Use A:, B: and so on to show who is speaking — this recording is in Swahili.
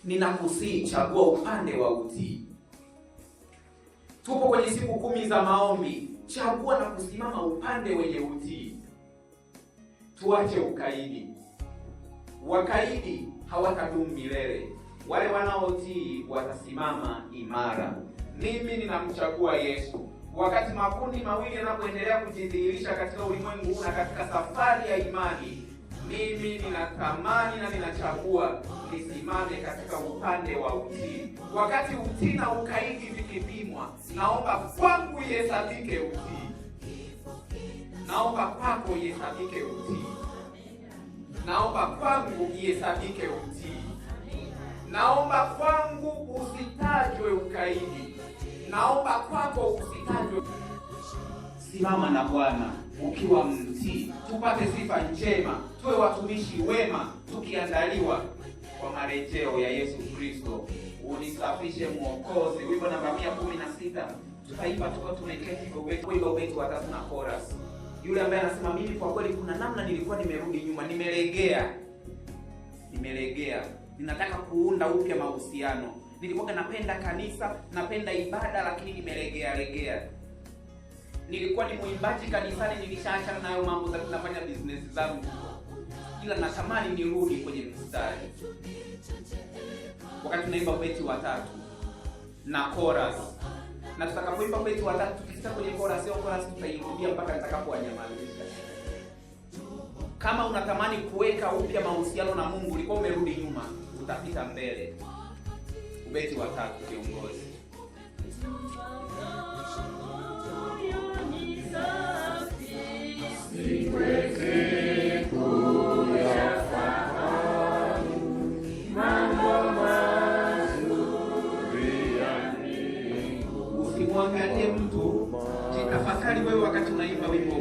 A: ninakusii chagua upande wa utii. Tupo kwenye siku 10 za maombi, chagua na kusimama upande wenye utii. Tuache ukaidi. Wakaidi hawatadumu milele, wale wanaotii watasimama imara. Mimi ninamchagua Yesu. Wakati makundi mawili yanapoendelea kujidhihirisha katika ulimwengu huu na katika safari ya imani, mimi ninatamani na ninachagua nisimame katika upande wa utii. Wakati utii na ukaidi vikipimwa, naomba kwangu ihesabike utii. Naomba kwako ihesabike utii. Naomba kwangu ihesabike utii. Naomba kwangu usitajwe ukaidi. Naomba kwako usitajwe. Simama na Bwana ukiwa mtii, tupate sifa njema, tuwe watumishi wema, tukiandaliwa kwa marejeo ya Yesu Kristo. Unisafishe Mwokozi, wimbo namba 116. Tutaipa tuko tumeketi kwa ubeti wa 3 na chorus. Yule ambaye anasema mimi kwa kweli kuna namna nilikuwa nimerudi nyuma, nimelegea. Ninataka kuunda upya mahusiano. Nilikuwa napenda kanisa, napenda ibada, lakini nimelegea. Nilikuwa ni muimbaji kanisani, nilishaachana nayo mambo za kufanya business zangu. Ila natamani nirudi kwenye mstari. Wakati tunaimba ubeti wa 3 na chorus. Na tutakapoimba ubeti wa 3 tukifika kwenye chorus, hiyo chorus tutairudia mpaka nitakapowanyamazisha. Kama unatamani kuweka upya mahusiano na Mungu, ulikuwa umerudi nyuma, utapita mbele. Ubeti wa 3 kiongozi. Usimwangalie mtu, jitafakari wewe wakati unaimba wimbo.